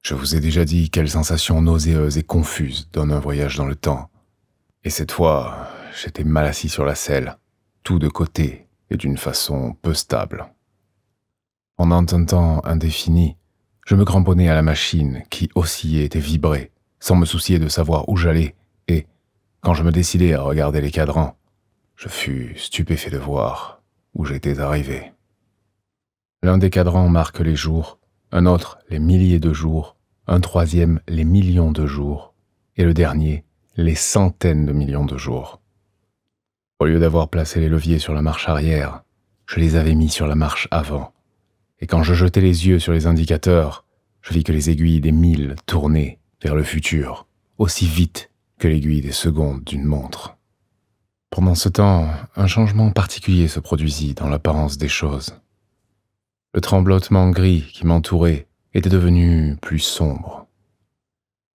Je vous ai déjà dit quelle sensation nauséeuse et confuse donne un voyage dans le temps. Et cette fois, j'étais mal assis sur la selle, tout de côté et d'une façon peu stable. Pendant un temps indéfini, je me cramponnais à la machine qui oscillait et vibrait, sans me soucier de savoir où j'allais, et, quand je me décidai à regarder les cadrans, je fus stupéfait de voir où j'étais arrivé. L'un des cadrans marque les jours, un autre les milliers de jours, un troisième les millions de jours, et le dernier les centaines de millions de jours. Au lieu d'avoir placé les leviers sur la marche arrière, je les avais mis sur la marche avant, et quand je jetai les yeux sur les indicateurs, je vis que les aiguilles des milles tournaient vers le futur, aussi vite que l'aiguille des secondes d'une montre. Pendant ce temps, un changement particulier se produisit dans l'apparence des choses. Le tremblotement gris qui m'entourait était devenu plus sombre.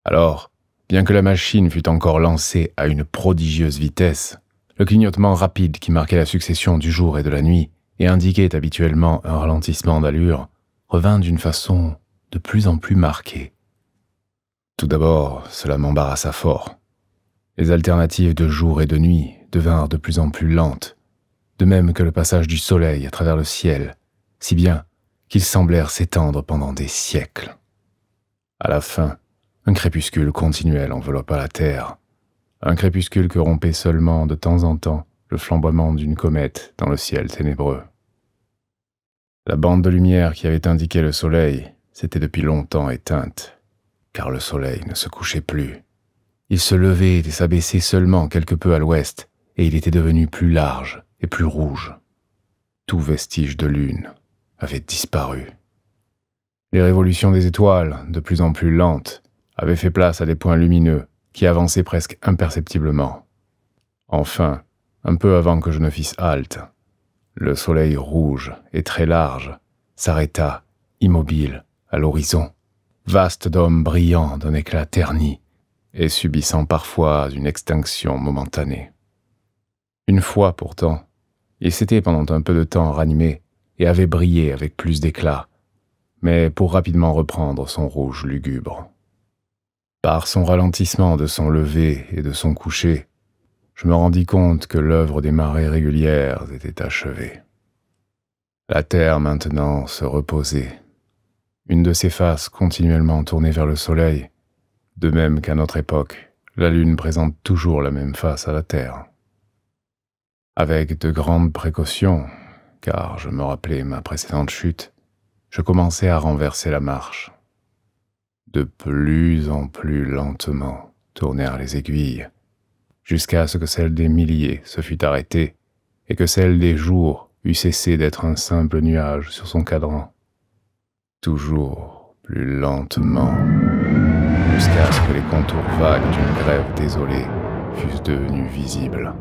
Alors, bien que la machine fût encore lancée à une prodigieuse vitesse, le clignotement rapide qui marquait la succession du jour et de la nuit et indiquait habituellement un ralentissement d'allure revint d'une façon de plus en plus marquée. Tout d'abord, cela m'embarrassa fort. Les alternatives de jour et de nuit devinrent de plus en plus lentes, de même que le passage du soleil à travers le ciel, si bien qu'ils semblèrent s'étendre pendant des siècles. À la fin, un crépuscule continuel enveloppa la Terre, un crépuscule que rompait seulement de temps en temps le flamboiement d'une comète dans le ciel ténébreux. La bande de lumière qui avait indiqué le soleil s'était depuis longtemps éteinte, car le soleil ne se couchait plus. Il se levait et s'abaissait seulement quelque peu à l'ouest, et il était devenu plus large et plus rouge. Tout vestige de lune avait disparu. Les révolutions des étoiles, de plus en plus lentes, avaient fait place à des points lumineux qui avançaient presque imperceptiblement. Enfin, un peu avant que je ne fisse halte, le soleil rouge et très large s'arrêta, immobile, à l'horizon, vaste dôme brillant d'un éclat terni et subissant parfois une extinction momentanée. Une fois pourtant, il s'était pendant un peu de temps ranimé et avait brillé avec plus d'éclat, mais pour rapidement reprendre son rouge lugubre. Par son ralentissement de son lever et de son coucher, je me rendis compte que l'œuvre des marées régulières était achevée. La Terre maintenant se reposait, une de ses faces continuellement tournée vers le soleil, de même qu'à notre époque, la Lune présente toujours la même face à la Terre. Avec de grandes précautions, car je me rappelais ma précédente chute, je commençai à renverser la marche. De plus en plus lentement tournèrent les aiguilles, jusqu'à ce que celle des milliers se fût arrêtée et que celle des jours eût cessé d'être un simple nuage sur son cadran. Toujours plus lentement, jusqu'à ce que les contours vagues d'une grève désolée fussent devenus visibles.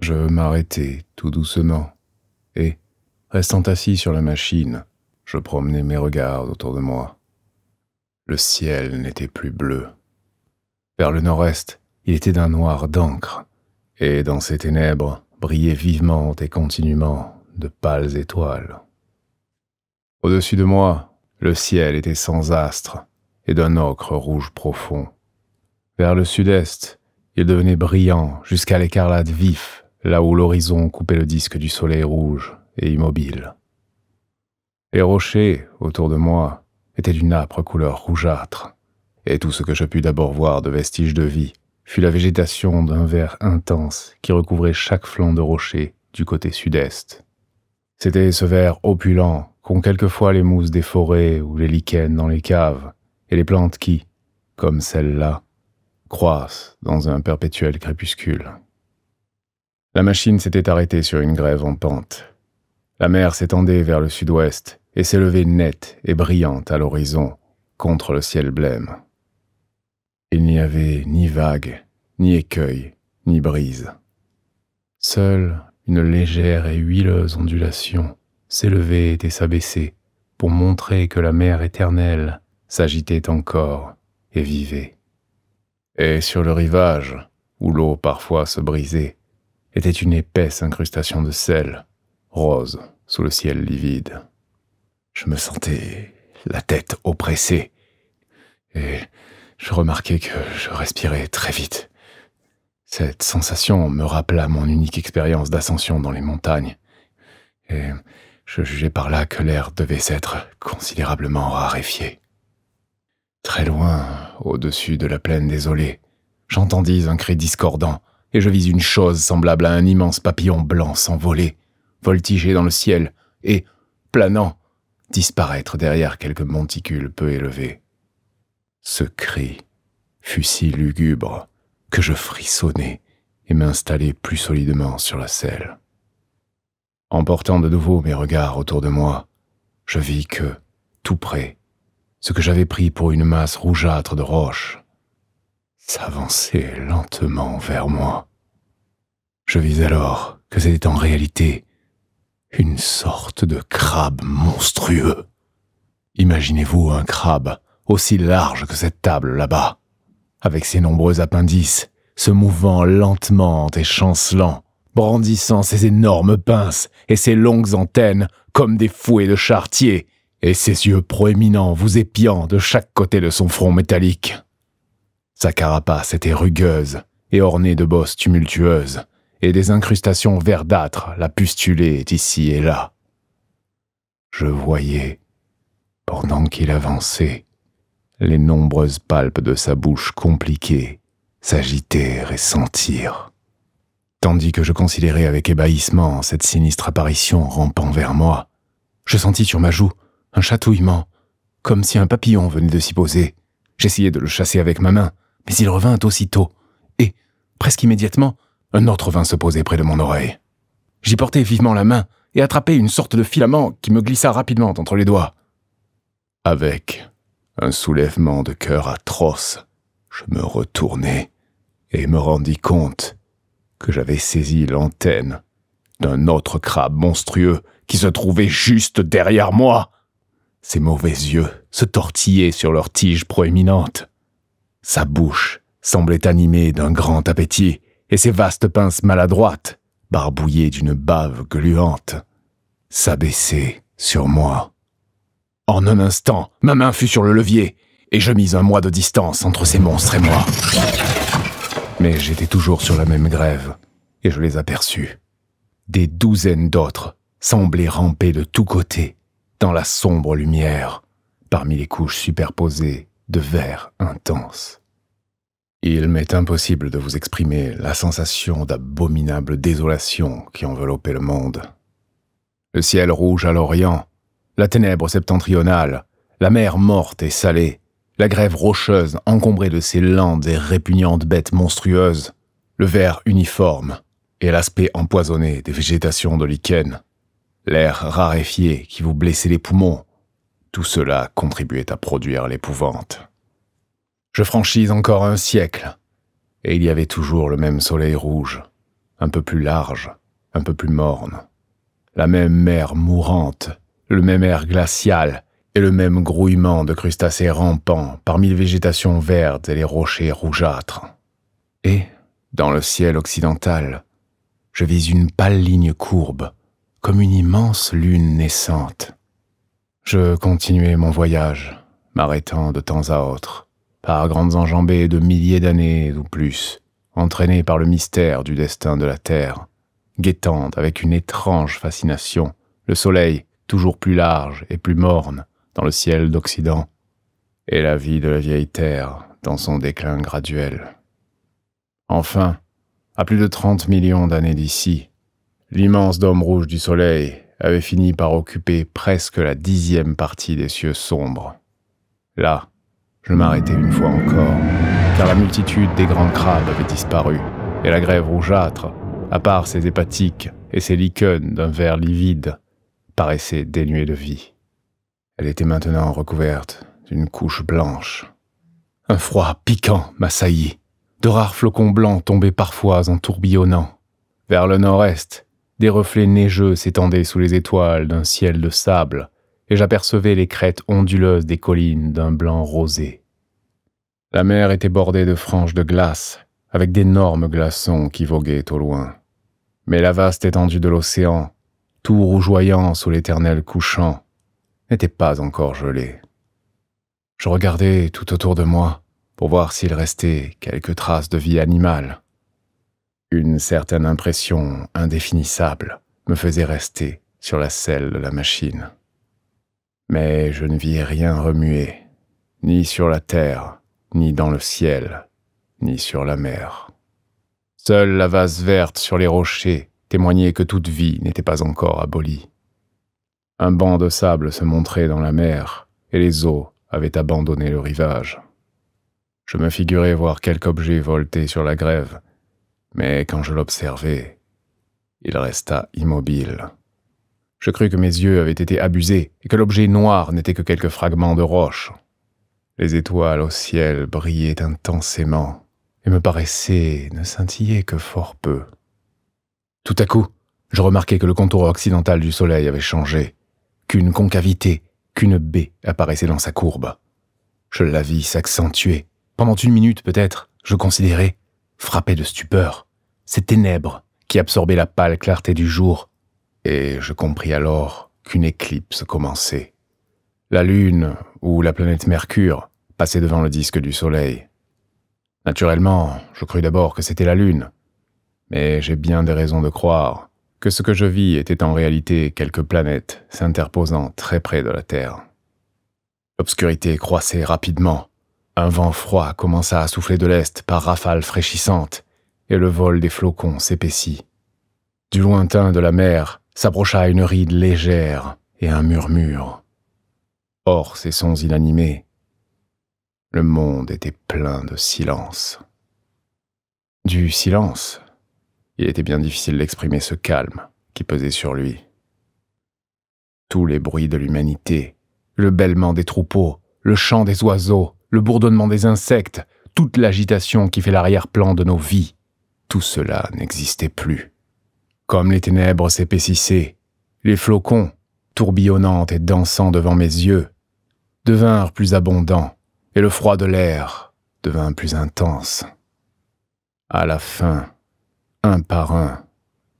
Je m'arrêtai tout doucement et, restant assis sur la machine, je promenais mes regards autour de moi. Le ciel n'était plus bleu. Vers le nord-est, il était d'un noir d'encre, et dans ces ténèbres brillaient vivement et continuellement de pâles étoiles. Au-dessus de moi, le ciel était sans astre et d'un ocre rouge profond. Vers le sud-est, il devenait brillant jusqu'à l'écarlate vif, là où l'horizon coupait le disque du soleil rouge et immobile. Les rochers, autour de moi, étaient d'une âpre couleur rougeâtre, et tout ce que je pus d'abord voir de vestiges de vie fut la végétation d'un vert intense qui recouvrait chaque flanc de rocher du côté sud-est. C'était ce vert opulent qu'ont quelquefois les mousses des forêts ou les lichens dans les caves, et les plantes qui, comme celle-là, croissent dans un perpétuel crépuscule. La machine s'était arrêtée sur une grève en pente. La mer s'étendait vers le sud-ouest et s'élevait nette et brillante à l'horizon, contre le ciel blême. Il n'y avait ni vagues, ni écueils, ni brise. Seule une légère et huileuse ondulation s'élevait et s'abaissait pour montrer que la mer éternelle s'agitait encore et vivait. Et sur le rivage, où l'eau parfois se brisait, était une épaisse incrustation de sel, rose sous le ciel livide. Je me sentais la tête oppressée et je remarquai que je respirais très vite. Cette sensation me rappela mon unique expérience d'ascension dans les montagnes, et je jugeai par là que l'air devait s'être considérablement raréfié. Très loin, au-dessus de la plaine désolée, j'entendis un cri discordant, et je vis une chose semblable à un immense papillon blanc s'envoler, voltiger dans le ciel, et, planant, disparaître derrière quelques monticules peu élevés. Ce cri fut si lugubre que je frissonnai et m'installai plus solidement sur la selle. En portant de nouveau mes regards autour de moi, je vis que, tout près, ce que j'avais pris pour une masse rougeâtre de roches s'avançait lentement vers moi. Je vis alors que c'était en réalité une sorte de crabe monstrueux. Imaginez-vous un crabe aussi large que cette table là-bas, avec ses nombreux appendices, se mouvant lentement et chancelant, brandissant ses énormes pinces et ses longues antennes comme des fouets de charretier, et ses yeux proéminents vous épiant de chaque côté de son front métallique. Sa carapace était rugueuse et ornée de bosses tumultueuses, et des incrustations verdâtres la pustulaient ici et là. Je voyais, pendant qu'il avançait, les nombreuses palpes de sa bouche compliquée s'agiter et sentir. Tandis que je considérais avec ébahissement cette sinistre apparition rampant vers moi, je sentis sur ma joue un chatouillement, comme si un papillon venait de s'y poser. J'essayai de le chasser avec ma main, mais il revint aussitôt, et, presque immédiatement, un autre vint se poser près de mon oreille. J'y portai vivement la main et attrapai une sorte de filament qui me glissa rapidement entre les doigts. Avec un soulèvement de cœur atroce, je me retournai et me rendis compte que j'avais saisi l'antenne d'un autre crabe monstrueux qui se trouvait juste derrière moi. Ses mauvais yeux se tortillaient sur leurs tiges proéminentes. Sa bouche semblait animée d'un grand appétit, et ses vastes pinces maladroites, barbouillées d'une bave gluante, s'abaissaient sur moi. En un instant, ma main fut sur le levier, et je mis un mois de distance entre ces monstres et moi. Mais j'étais toujours sur la même grève, et je les aperçus. Des douzaines d'autres semblaient ramper de tous côtés, dans la sombre lumière, parmi les couches superposées de vert intense. Il m'est impossible de vous exprimer la sensation d'abominable désolation qui enveloppait le monde. Le ciel rouge à l'orient, la ténèbre septentrionale, la mer morte et salée, la grève rocheuse encombrée de ces lentes et répugnantes bêtes monstrueuses, le vert uniforme et l'aspect empoisonné des végétations de lichen, l'air raréfié qui vous blessait les poumons, tout cela contribuait à produire l'épouvante. Je franchis encore un siècle, et il y avait toujours le même soleil rouge, un peu plus large, un peu plus morne, la même mer mourante, le même air glacial et le même grouillement de crustacés rampants parmi les végétations vertes et les rochers rougeâtres. Et, dans le ciel occidental, je vis une pâle ligne courbe, comme une immense lune naissante. Je continuai mon voyage, m'arrêtant de temps à autre, par grandes enjambées de milliers d'années ou plus, entraîné par le mystère du destin de la Terre, guettant avec une étrange fascination le soleil toujours plus large et plus morne dans le ciel d'Occident, et la vie de la vieille Terre dans son déclin graduel. Enfin, à plus de 30 millions d'années d'ici, l'immense dôme rouge du soleil avait fini par occuper presque la 10e partie des cieux sombres. Là, je m'arrêtai une fois encore, car la multitude des grands crabes avait disparu, et la grève rougeâtre, à part ses hépatiques et ses lichens d'un vert livide, paraissait dénuée de vie. Elle était maintenant recouverte d'une couche blanche. Un froid piquant m'assaillit. De rares flocons blancs tombaient parfois en tourbillonnant. Vers le nord-est, des reflets neigeux s'étendaient sous les étoiles d'un ciel de sable, et j'apercevais les crêtes onduleuses des collines d'un blanc rosé. La mer était bordée de franges de glace, avec d'énormes glaçons qui voguaient au loin. Mais la vaste étendue de l'océan, tout rougeoyant sous l'éternel couchant, n'était pas encore gelée. Je regardais tout autour de moi pour voir s'il restait quelques traces de vie animale. Une certaine impression indéfinissable me faisait rester sur la selle de la machine. Mais je ne vis rien remuer, ni sur la terre, ni dans le ciel, ni sur la mer. Seule la vase verte sur les rochers témoignait que toute vie n'était pas encore abolie. Un banc de sable se montrait dans la mer, et les eaux avaient abandonné le rivage. Je me figurais voir quelque objet volter sur la grève, mais quand je l'observai, il resta immobile. Je crus que mes yeux avaient été abusés et que l'objet noir n'était que quelques fragments de roche. Les étoiles au ciel brillaient intensément et me paraissaient ne scintiller que fort peu. Tout à coup, je remarquai que le contour occidental du soleil avait changé, qu'une concavité, qu'une baie apparaissait dans sa courbe. Je la vis s'accentuer. Pendant 1 minute peut-être, je considérais, frappé de stupeur, ces ténèbres qui absorbaient la pâle clarté du jour, et je compris alors qu'une éclipse commençait. La Lune, ou la planète Mercure, passait devant le disque du Soleil. Naturellement, je crus d'abord que c'était la Lune, mais j'ai bien des raisons de croire que ce que je vis était en réalité quelques planètes s'interposant très près de la Terre. L'obscurité croissait rapidement. Un vent froid commença à souffler de l'est par rafales fraîchissantes, et le vol des flocons s'épaissit. Du lointain de la mer s'approcha une ride légère et un murmure. Hors ces sons inanimés, le monde était plein de silence. Du silence, il était bien difficile d'exprimer ce calme qui pesait sur lui. Tous les bruits de l'humanité, le bêlement des troupeaux, le chant des oiseaux, le bourdonnement des insectes, toute l'agitation qui fait l'arrière-plan de nos vies, tout cela n'existait plus. Comme les ténèbres s'épaississaient, les flocons, tourbillonnant et dansant devant mes yeux, devinrent plus abondants, et le froid de l'air devint plus intense. À la fin, un par un,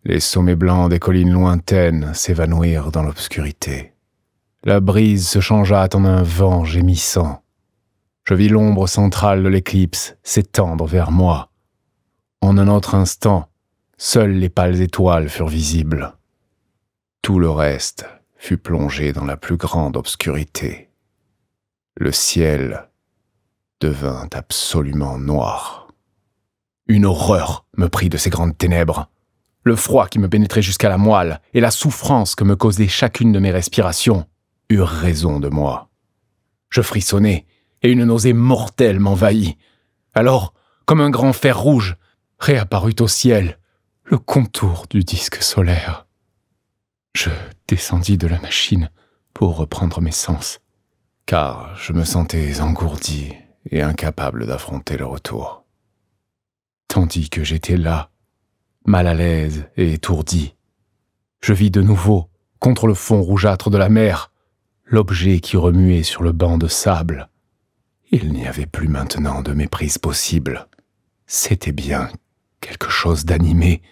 les sommets blancs des collines lointaines s'évanouirent dans l'obscurité. La brise se changea en un vent gémissant. Je vis l'ombre centrale de l'éclipse s'étendre vers moi. En un autre instant, seules les pâles étoiles furent visibles. Tout le reste fut plongé dans la plus grande obscurité. Le ciel devint absolument noir. Une horreur me prit de ces grandes ténèbres. Le froid qui me pénétrait jusqu'à la moelle et la souffrance que me causait chacune de mes respirations eurent raison de moi. Je frissonnai et une nausée mortelle m'envahit. Alors, comme un grand fer rouge, réapparut au ciel le contour du disque solaire. Je descendis de la machine pour reprendre mes sens, car je me sentais engourdi et incapable d'affronter le retour. Tandis que j'étais là, mal à l'aise et étourdi, je vis de nouveau, contre le fond rougeâtre de la mer, l'objet qui remuait sur le banc de sable. Il n'y avait plus maintenant de méprise possible. C'était bien quelque chose d'animé,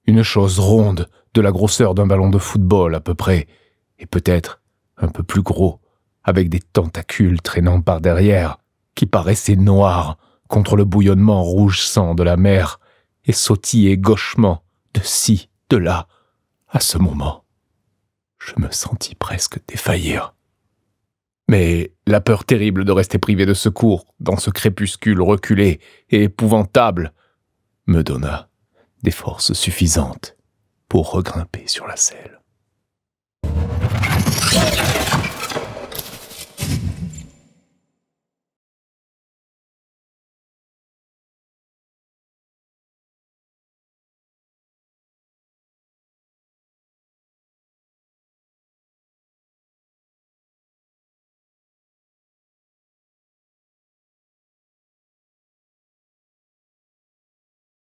une chose ronde, de la grosseur d'un ballon de football à peu près, et peut-être un peu plus gros, avec des tentacules traînant par derrière, qui paraissaient noirs contre le bouillonnement rouge-sang de la mer, et sautillaient gauchement, de ci, de là. À ce moment, je me sentis presque défaillir. Mais la peur terrible de rester privé de secours dans ce crépuscule reculé et épouvantable me donna des forces suffisantes pour regrimper sur la selle.